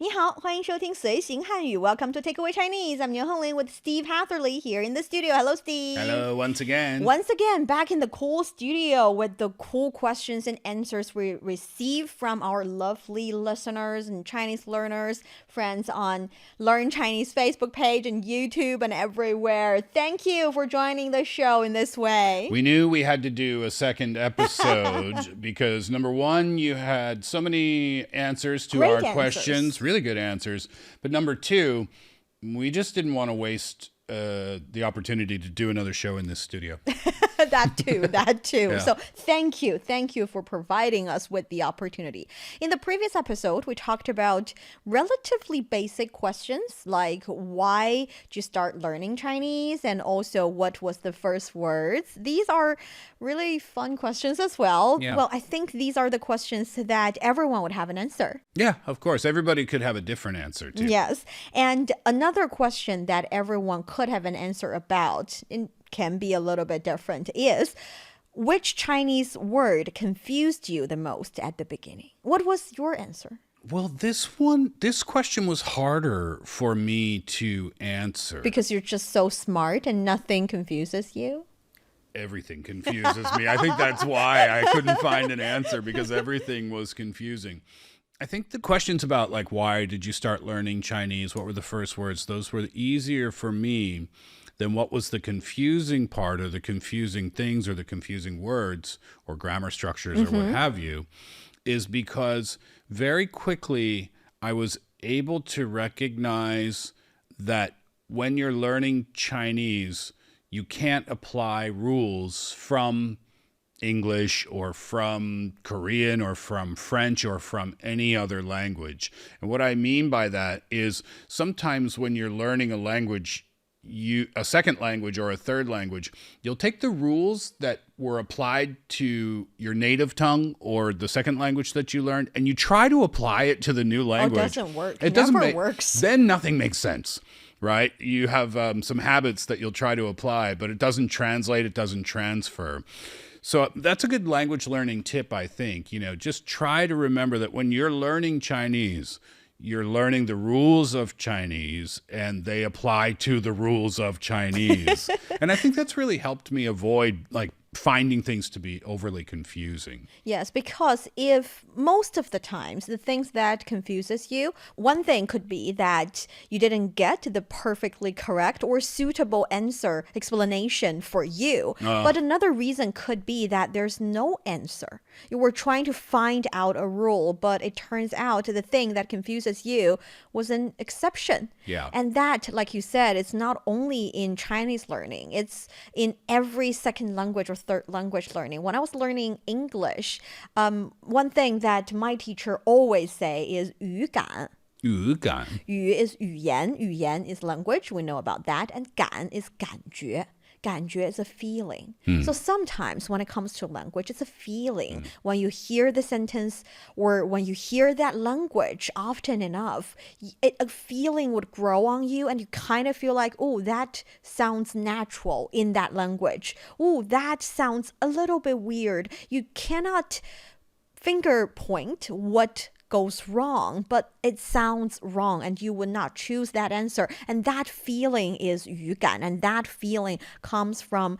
你好，欢迎收听随行汉语 Welcome to Takeaway Chinese. I'm Niuniu with Steve Hatherley here in the studio. Hello, Steve. Hello, once again. Once again, back in the cool studio with the cool questions and answers we receive from our lovely listeners and Chinese learners, friends on Learn Chinese Facebook page and YouTube and everywhere. Thank you for joining the show in this way. We knew we had to do a second episode because, number one, you had so many answers to Great our answers. questions, really good answers. But number two, we just didn't want to waste the opportunity to do another show in this studio. that too. Yeah. So thank you for providing us with the opportunity. In the previous episode, we talked about relatively basic questions like why did you start learning Chinese and also what was the first words. These are really fun questions as well. Yeah. Well, I think these are the questions that everyone would have an answer. Yeah, of course. Everybody could have a different answer, too. Yes. And another question that everyone could have an answer about, it can be a little bit different, is which Chinese word confused you the most at the beginning? What was your answer? Well, this question was harder for me to answer. Because you're just so smart and nothing confuses you? Everything confuses me. I think that's why I couldn't find an answer, because everything was confusing. I think the questions about like, why did you start learning Chinese? What were the first words? Those were easier for me than what was the confusing part or the confusing things or the confusing words or grammar structures or what have you, is because very quickly I was able to recognize that when you're learning Chinese, you can't apply rules from English or from Korean or from French or from any other language. And what I mean by that is sometimes when you're learning a language, a second language or a third language, you'll take the rules that were applied to your native tongue or the second language that you learned, and you try to apply it to the new language. Oh, it doesn't work. It doesn't never works. Then nothing makes sense. Right? You have some habits that you'll try to apply, but it doesn't translate, it doesn't transfer. So that's a good language learning tip, I think. Just try to remember that when you're learning Chinese, you're learning the rules of Chinese and they apply to the rules of Chinese. And I think that's really helped me avoid finding things to be overly confusing. Yes, because if most of the times the things that confuses you, one thing could be that you didn't get the perfectly correct or suitable answer explanation for you. But another reason could be that there's no answer. You were trying to find out a rule, but it turns out the thing that confuses you was an exception. Yeah. And that, like you said, it's not only in Chinese learning, it's in every second language or third language learning. When I was learning English, one thing that my teacher always say is 语感. 语感. 语 is 语言, 语言 is language, we know about that, and 感 is 感觉. 感觉 is a feeling. So sometimes when it comes to language, it's a feeling. When you hear the sentence or when you hear that language often enough, a feeling would grow on you and you kind of feel like, oh, that sounds natural in that language. Oh, that sounds a little bit weird. You cannot finger point what goes wrong, but it sounds wrong and you would not choose that answer. And that feeling is 语感, and that feeling comes from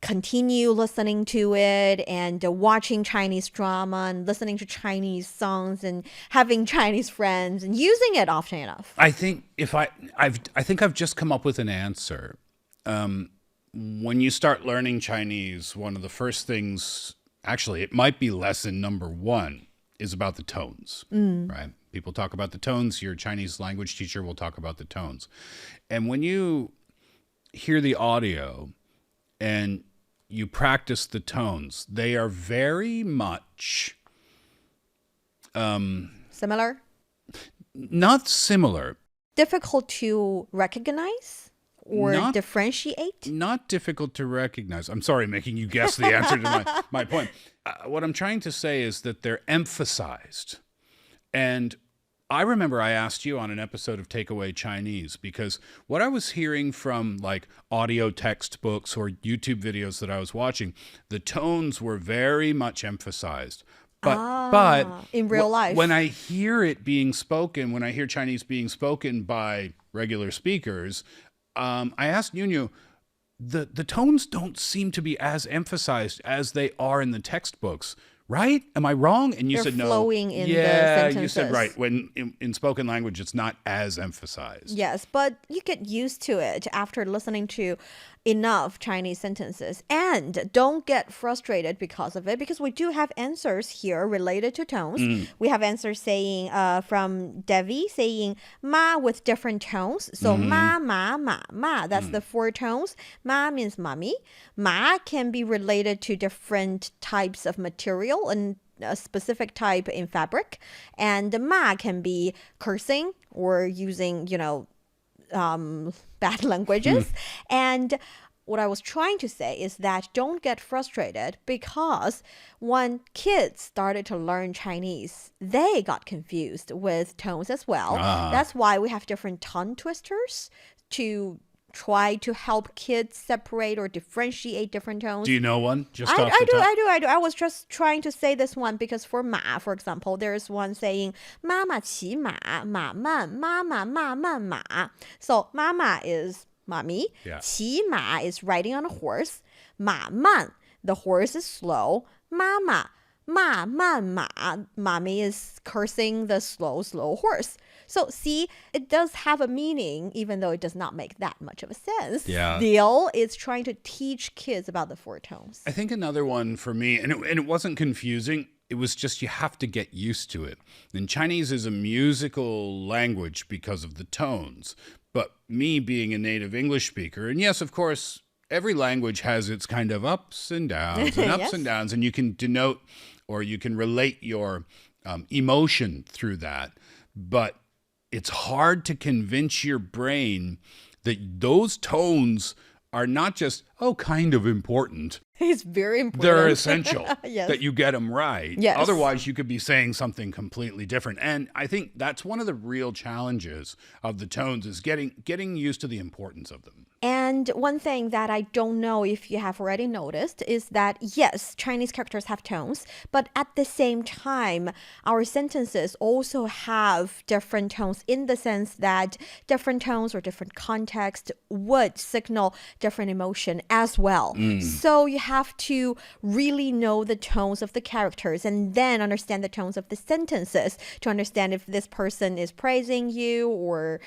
continue listening to it and watching Chinese drama and listening to Chinese songs and having Chinese friends and using it often enough. I think I've just come up with an answer. When you start learning Chinese, one of the first things, actually, it might be lesson number 1, is about the tones, right? People talk about the tones. Your Chinese language teacher will talk about the tones. And when you hear the audio and you practice the tones, they are very much Similar? not similar. Difficult to recognize? Or differentiate? Not difficult to recognize. I'm sorry, making you guess the answer to my point. What I'm trying to say is that they're emphasized. And I remember I asked you on an episode of Takeaway Chinese, because what I was hearing from like audio textbooks or YouTube videos that I was watching, the tones were very much emphasized. But in real life. when I hear it being spoken, when I hear Chinese being spoken by regular speakers, I asked Niuniu, the tones don't seem to be as emphasized as they are in the textbooks. Right? Am I wrong? And you They're said no. flowing in the Yeah, you sentences. said right. When in spoken language, it's not as emphasized. Yes, but you get used to it after listening to enough Chinese sentences. And don't get frustrated because of it, because we do have answers here related to tones. We have answers saying from Devi saying ma with different tones. So ma, ma, ma, ma. That's the 4 tones. Ma means mommy. Ma can be related to different types of material and a specific type in fabric. And ma can be cursing or using, bad languages. And what I was trying to say is that don't get frustrated, because when kids started to learn Chinese, they got confused with tones as well. That's why we have different tongue twisters to try to help kids separate or differentiate different tones. Do you know one? Just I off the top? do. I was just trying to say this one because for ma, for example, there's one saying "mama 骑马, ma man, mama ma man ma." So mama is mommy. Yeah. 骑马 is riding on a horse. Ma man, the horse is slow. Mama, ma man ma, mommy is cursing the slow horse. So see, it does have a meaning, even though it does not make that much of a sense. Yeah. Still, it's trying to teach kids about the 4 tones. I think another one for me, and it wasn't confusing, it was just you have to get used to it. And Chinese is a musical language because of the tones. But me being a native English speaker, and yes, of course, every language has its kind of ups and downs and ups Yes. and downs, and you can denote or you can relate your emotion through that. But it's hard to convince your brain that those tones are not just, kind of important. It's very important. They're essential Yes. that you get them right. Yes. Otherwise, you could be saying something completely different. And I think that's one of the real challenges of the tones is getting used to the importance of them. And one thing that I don't know if you have already noticed is that, yes, Chinese characters have tones, but at the same time, our sentences also have different tones in the sense that different tones or different context would signal different emotion as well. So you have to really know the tones of the characters and then understand the tones of the sentences to understand if this person is praising you or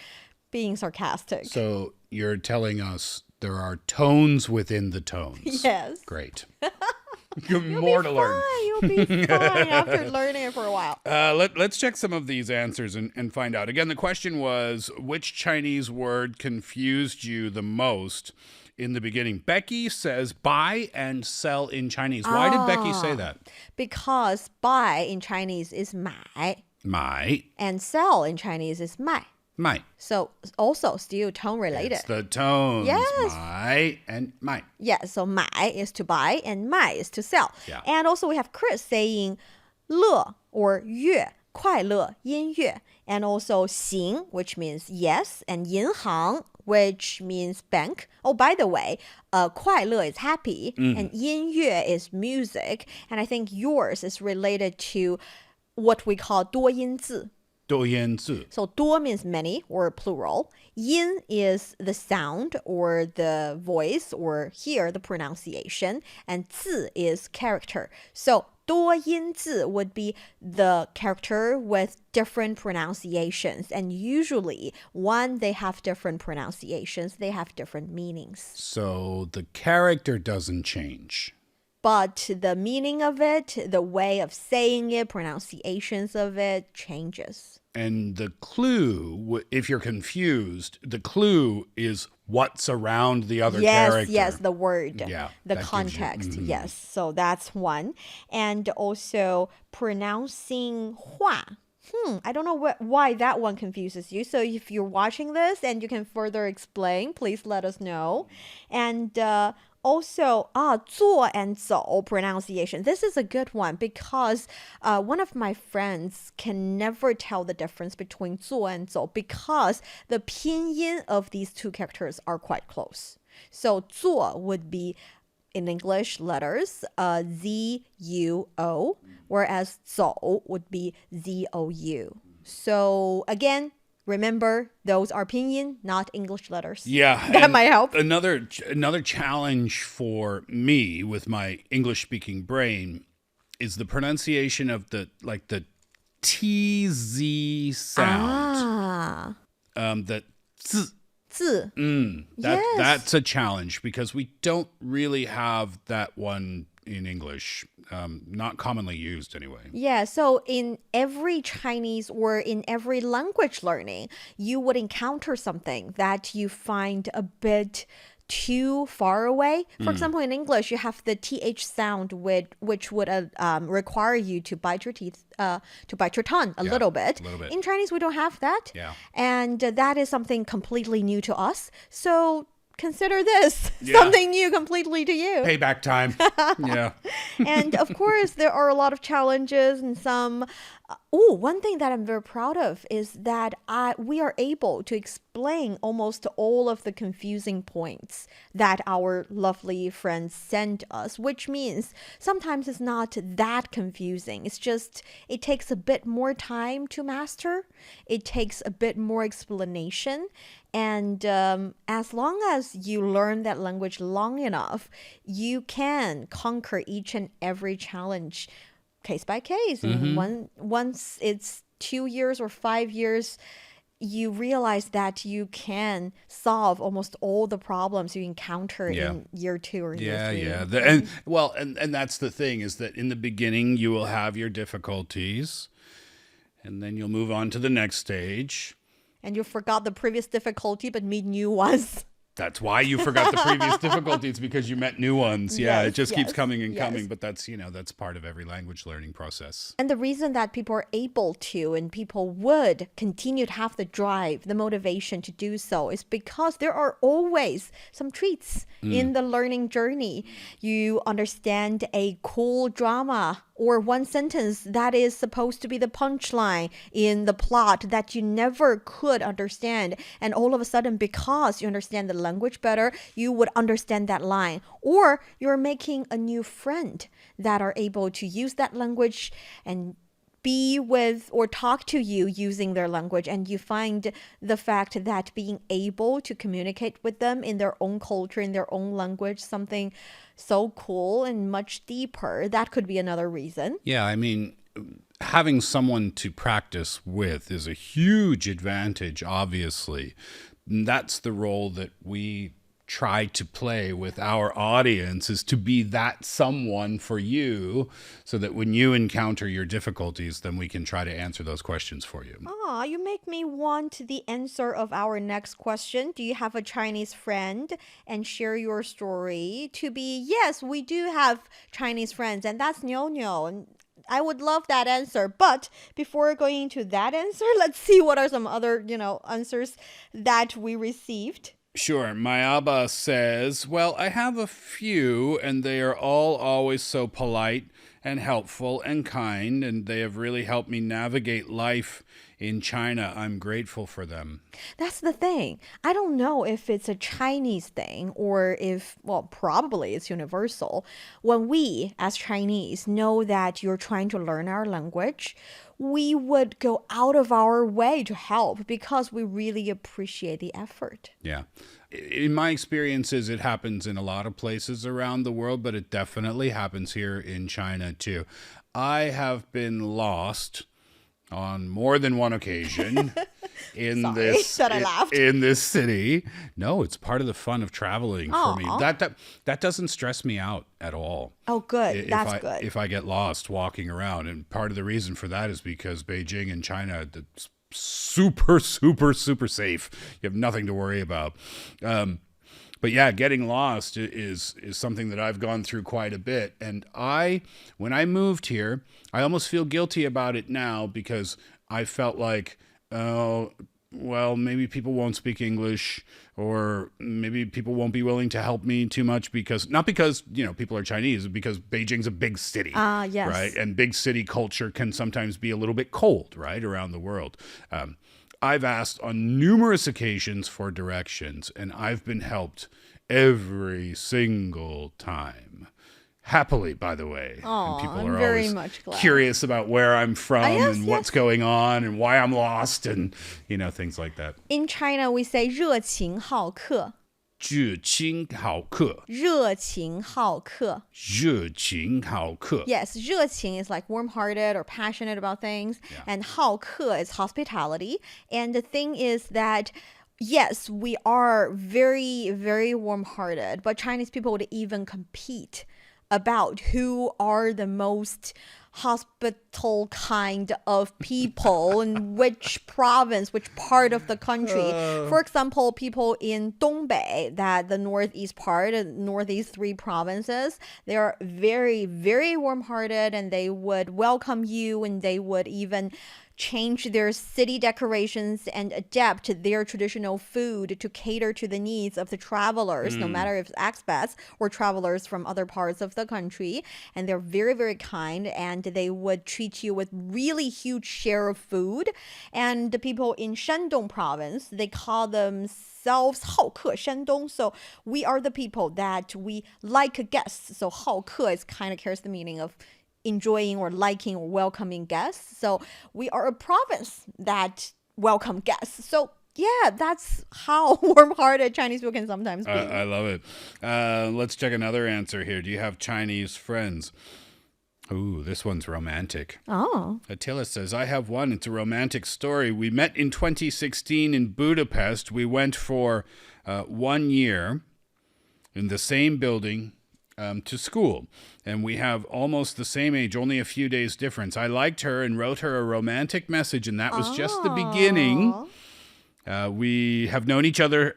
being sarcastic. So you're telling us there are tones within the tones. Yes. Great. More to learn. You'll be fine after learning it for a while. Let's check some of these answers and find out. Again, the question was, which Chinese word confused you the most in the beginning? Becky says buy and sell in Chinese. Why did Becky say that? Because buy in Chinese is 买, 买, and sell in Chinese is 卖. 买. So also still tone related. It's the tones. Yes. 买 and 买. Yeah, so 买 is to buy and 卖 is to sell. Yeah. And also we have Chris saying 乐 or 乐, 快乐, 音乐. And also 行, which means yes, and 银行, which means bank. Oh, by the way, 快乐 is happy, and 音乐 is music. And I think yours is related to what we call 多音字. 多音字. So 多 means many or plural. Yin is the sound or the voice or here the pronunciation. And 字 is character. So 多音字 would be the character with different pronunciations. And usually when they have different pronunciations, they have different meanings. So the character doesn't change. But the meaning of it, the way of saying it, pronunciations of it changes. And the clue, if you're confused, the clue is what's around the other character. Yes, the word, Yeah, the that gives you- context. Yes, so that's one. And also pronouncing 话. I don't know why that one confuses you. So if you're watching this and you can further explain, please let us know. And also, 坐 and 走 pronunciation. This is a good one because one of my friends can never tell the difference between 坐 and 走 because the pinyin of these two characters are quite close. So 坐 would be in English letters, Z-U-O, whereas 走 would be Z-O-U. So again, remember, those are pinyin, not English letters. Yeah. That might help. Another challenge for me with my English-speaking brain is the pronunciation of the TZ sound. That 字. That's a challenge because we don't really have that one in English. Not commonly used anyway. Yeah, so in every Chinese or in every language learning, you would encounter something that you find a bit too far away. For example, in English, you have the TH sound which would require you to bite your teeth, to bite your tongue a little bit. In Chinese, we don't have that. Yeah. And that is something completely new to us. So consider this something new completely to you. Payback time. Yeah. And of course, there are a lot of challenges and some. One thing that I'm very proud of is that we are able to explain almost all of the confusing points that our lovely friends sent us, which means sometimes it's not that confusing. It's just, it takes a bit more time to master. It takes a bit more explanation. And as long as you learn that language long enough, you can conquer each and every challenge case by case. And once it's 2 years or 5 years, you realize that you can solve almost all the problems you encounter in year 2 or year 3. And that's the thing, is that in the beginning you will have your difficulties, and then you'll move on to the next stage. And you forgot the previous difficulty, but meet new ones. That's why you forgot the previous difficulties, because you met new ones. Yeah, it just keeps coming and coming. But that's, that's part of every language learning process. And the reason that people are able to and people would continue to have the drive, the motivation to do so is because there are always some treats in the learning journey. You understand a cool drama or one sentence that is supposed to be the punchline in the plot that you never could understand. And all of a sudden, because you understand the language better, you would understand that line. Or you're making a new friend that are able to use that language and be with or talk to you using their language, and you find the fact that being able to communicate with them in their own culture, in their own language, something so cool and much deeper. That could be another reason. Yeah, I mean, having someone to practice with is a huge advantage, obviously. That's the role that we try to play with our audience, is to be that someone for you, so that when you encounter your difficulties, then we can try to answer those questions for you. You make me want the answer of our next question. Do you have a Chinese friend? And share your story. To be, yes, we do have Chinese friends, and that's Niuniu. And I would love that answer. But before going into that answer, let's see what are some other, answers that we received. Sure. My Abba says, well, I have a few, and they are all always so polite and helpful and kind, and they have really helped me navigate life in China. I'm grateful for them. That's the thing. I don't know if it's a Chinese thing or if, probably it's universal. When we, as Chinese, know that you're trying to learn our language, we would go out of our way to help because we really appreciate the effort. Yeah. In my experiences, it happens in a lot of places around the world, but it definitely happens here in China too. I have been lost on more than one occasion in this city. No, it's part of the fun of traveling for me. That doesn't stress me out at all. Oh, good. That's good. If I get lost walking around, and part of the reason for that is because Beijing and China, it's super, super, super safe. You have nothing to worry about. But yeah, getting lost is something that I've gone through quite a bit. And when I moved here, I almost feel guilty about it now, because I felt like, maybe people won't speak English, or maybe people won't be willing to help me too much, not because people are Chinese, because Beijing's a big city. Yes. Right? And big city culture can sometimes be a little bit cold, right, around the world. I've asked on numerous occasions for directions, and I've been helped every single time. Happily, by the way. And people I'm are very always much glad. curious about where I'm from yes, and what's going on and why I'm lost and, things like that. In China, we say 热情好客.热情好客.热情好客.热情好客. Yes, 热情 is like warm-hearted or passionate about things. Yeah. And 好客 is hospitality. And the thing is that, yes, we are very, very warm-hearted. But Chinese people would even compete about who are the most hospital kind of people in which province, which part of the country. For example, people in Dongbei, that the northeast part, northeast 3 provinces, they are very, very warm-hearted and they would welcome you and they would even change their city decorations and adapt their traditional food to cater to the needs of the travelers, no matter if it's expats or travelers from other parts of the country. And they're very, very kind, and they would treat you with really huge share of food. And the people in Shandong province, they call themselves 好客山东. So we are the people that we like guests. So 好客 is kind of carries the meaning of enjoying or liking or welcoming guests. So we are a province that welcome guests. So yeah, that's how warm-hearted Chinese people can sometimes be. I love it. Let's check another answer here. Do you have Chinese friends? Ooh, this one's romantic. Oh. Attila says, I have one. It's a romantic story. We met in 2016 in Budapest. We went for 1 year in the same building to school. And we have almost the same age, only a few days difference. I liked her and wrote her a romantic message, and that was just the beginning. We have known each other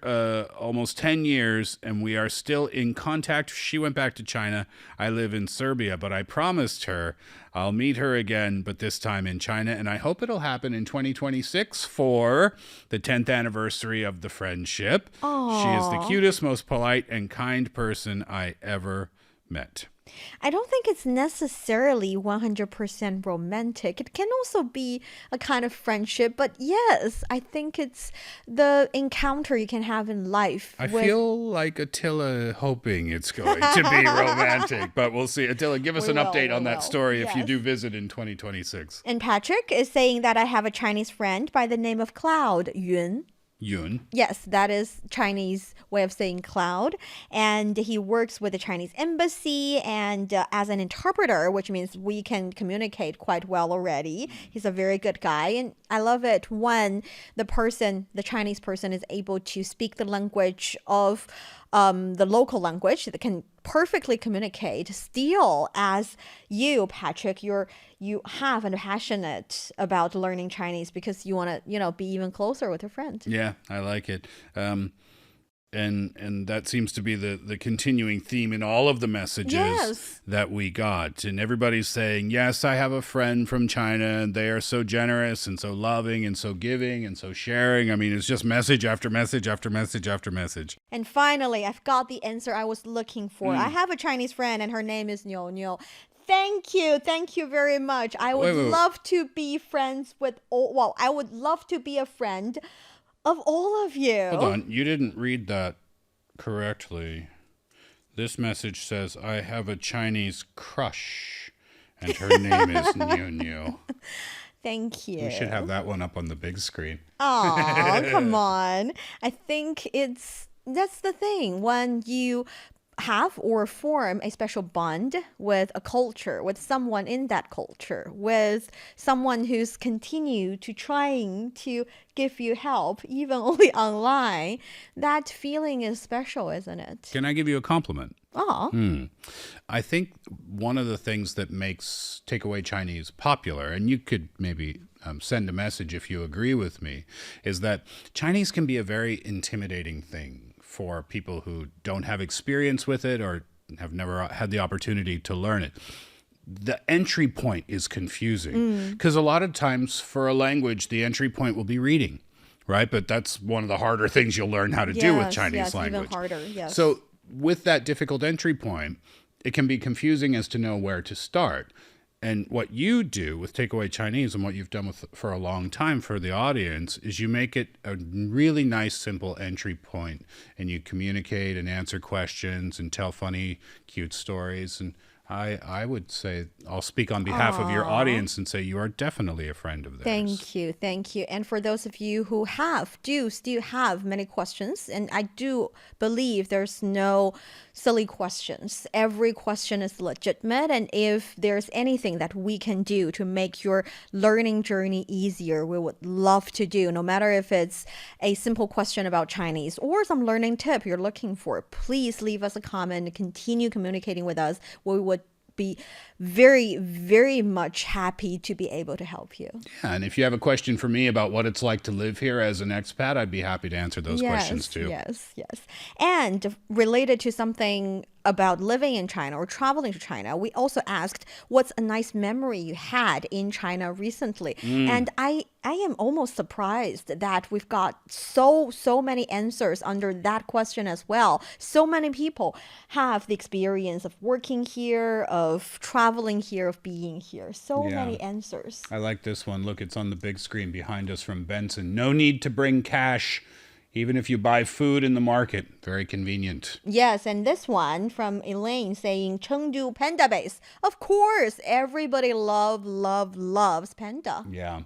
almost 10 years, and we are still in contact. She went back to China. I live in Serbia, but I promised her I'll meet her again, but this time in China, and I hope it'll happen in 2026 for the 10th anniversary of the friendship. Aww. She is the cutest, most polite, and kind person I ever met. I don't think it's necessarily 100% romantic. It can also be a kind of friendship. But yes, I think it's the encounter you can have in life. I feel like Attila hoping it's going to be romantic, but we'll see. Attila, give us an update on that story if you do visit in 2026. And Patrick is saying that I have a Chinese friend by the name of Cloud, Yun. Yun. Yes, that is Chinese way of saying cloud. And he works with the Chinese embassy and as an interpreter, which means we can communicate quite well already. He's a very good guy. And I love it when the Chinese person is able to speak the language of the local language that can perfectly communicate still as you, Patrick, you have and passionate about learning Chinese because you want to, be even closer with your friend. Yeah, I like it. And that seems to be the continuing theme in all of the messages that we got. And everybody's saying, yes, I have a friend from China, and they are so generous and so loving and so giving and so sharing. I mean, it's just message after message after message after message. And finally, I've got the answer I was looking for. I have a Chinese friend, and her name is Niuniu. Thank you very much. I would love to be friends with I would love to be a friend of all of you. Hold on, you didn't read that correctly. This message says, I have a Chinese crush, and her name is Niuniu. Thank you. We should have that one up on the big screen. Oh, come on. I think that's the thing. When you have or form a special bond with a culture, with someone in that culture, with someone who's continued to trying to give you help, even only online, that feeling is special, isn't it? Can I give you a compliment? Oh. I think one of the things that makes takeaway Chinese popular, and you could maybe send a message if you agree with me, is that Chinese can be a very intimidating thing for people who don't have experience with it or have never had the opportunity to learn it. The entry point is confusing because a lot of times for a language, the entry point will be reading, right? But that's one of the harder things you'll learn how to do with Chinese language. Even harder, yes. So with that difficult entry point, it can be confusing as to know where to start. And what you do with Takeaway Chinese and what you've done for a long time for the audience is you make it a really nice, simple entry point, and you communicate and answer questions and tell funny, cute stories. And I would say, I'll speak on behalf of your audience and say you are definitely a friend of theirs. Thank you. Thank you. And for those of you who do still have many questions, and I do believe there's no silly questions. Every question is legitimate. And if there's anything that we can do to make your learning journey easier, we would love to do. No matter if it's a simple question about Chinese or some learning tip you're looking for, please leave us a comment, continue communicating with us. We would be very, very much happy to be able to help you. Yeah, and if you have a question for me about what it's like to live here as an expat, I'd be happy to answer those questions too. Yes. And related to something about living in China or traveling to China, we also asked what's a nice memory you had in China recently. And I am almost surprised that we've got so many answers under that question as well. So many people have the experience of working here, of traveling here, of being here. So many answers. I like this one. Look, it's on the big screen behind us from Benson. No need to bring cash, even if you buy food in the market. Very convenient. Yes, and this one from Elaine saying Chengdu Panda Base. Of course, everybody loves panda. Yeah.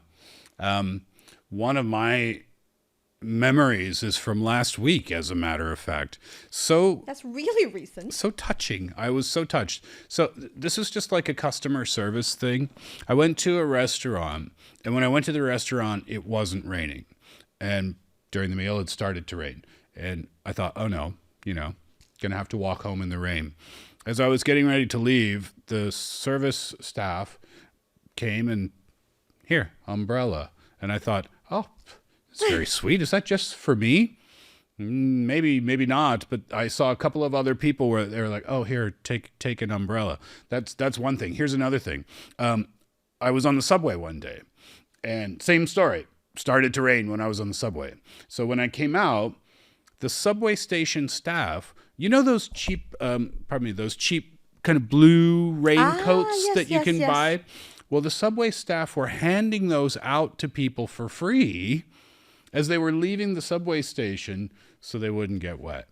One of my memories is from last week, as a matter of fact. So that's really recent. So touching. I was so touched. So this is just like a customer service thing. I went to a restaurant, and when I went to the restaurant, it wasn't raining. And during the meal, it started to rain. And I thought, oh no, gonna have to walk home in the rain. As I was getting ready to leave, the service staff came and, here, umbrella. And I thought, oh, it's very sweet. Is that just for me? Maybe not. But I saw a couple of other people where they were like, oh, here, take an umbrella. That's one thing. Here's another thing. I was on the subway one day, and same story. Started to rain when I was on the subway. So when I came out, the subway station staff, those cheap, those cheap kind of blue raincoats that you can buy? Well, the subway staff were handing those out to people for free as they were leaving the subway station so they wouldn't get wet.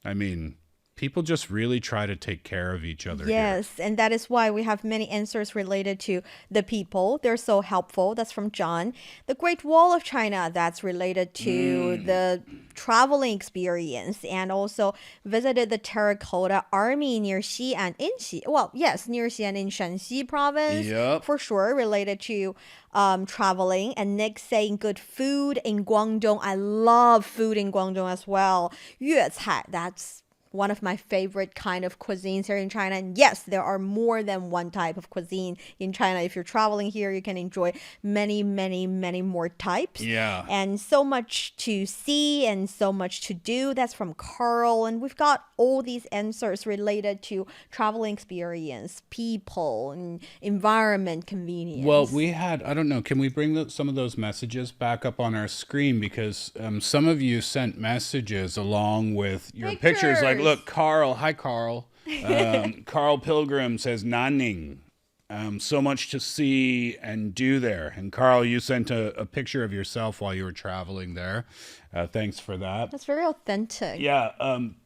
I mean, people just really try to take care of each other. Yes, and that is why we have many answers related to the people. They're so helpful. That's from John. The Great Wall of China, that's related to the traveling experience, and also visited the Terracotta Army near Xi'an in near Xi'an in Shanxi province, for sure, related to traveling. And Nick saying good food in Guangdong. I love food in Guangdong as well. 粤菜, that's one of my favorite kind of cuisines here in China. And yes, there are more than one type of cuisine in China. If you're traveling here, you can enjoy many, many, many more types. Yeah. And so much to see and so much to do. That's from Carl. And we've got all these answers related to traveling experience, people, and environment, convenience. Well, we had, I don't know, can we bring some of those messages back up on our screen? Because some of you sent messages along with your pictures. Like, look, Carl. Hi, Carl. Carl Pilgrim says, Nanning. So much to see and do there. And Carl, you sent a picture of yourself while you were traveling there. Thanks for that. That's very authentic. Yeah.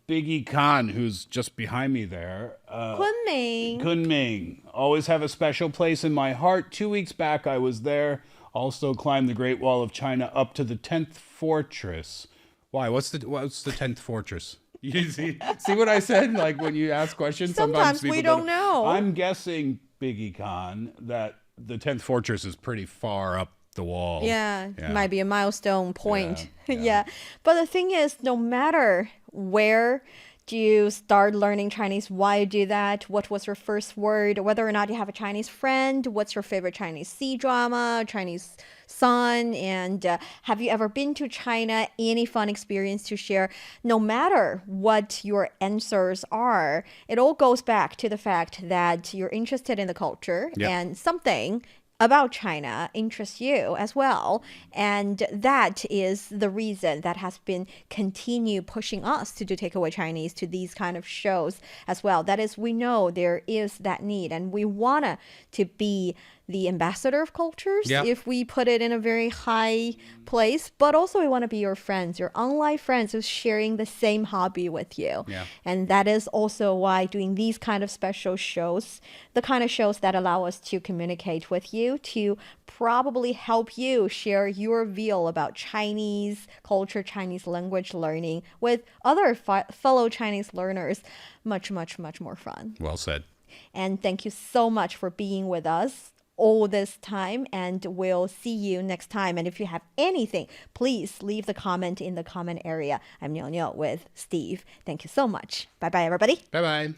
Biggie Khan, who's just behind me there. Kunming. Always have a special place in my heart. 2 weeks back, I was there. Also climbed the Great Wall of China up to the 10th fortress. Why? What's the 10th fortress? You see what I said? Like when you ask questions, sometimes we don't know. I'm guessing, Biggie Khan, that the 10th fortress is pretty far up the wall. Yeah. Might be a milestone point. Yeah. But the thing is, no matter where do you start learning Chinese, why do that, what was your first word, whether or not you have a Chinese friend, what's your favorite Chinese C-drama, Chinese son, and have you ever been to China, any fun experience to share? No matter what your answers are, it all goes back to the fact that you're interested in the culture and something about China interests you as well. And that is the reason that has been continue pushing us to do Takeaway Chinese to these kind of shows as well. That is, we know there is that need and we want to be the ambassador of cultures, if we put it in a very high place, but also we want to be your friends, your online friends who's sharing the same hobby with you. And that is also why doing these kind of special shows, the kind of shows that allow us to communicate with you, to probably help you share your view about Chinese culture, Chinese language learning with other fellow Chinese learners, much, much, much more fun. Well said. And thank you so much for being with us all this time, and we'll see you next time. And if you have anything, please leave the comment in the comment area. I'm Niuniu with Steve. Thank you so much. Bye bye, everybody. Bye bye.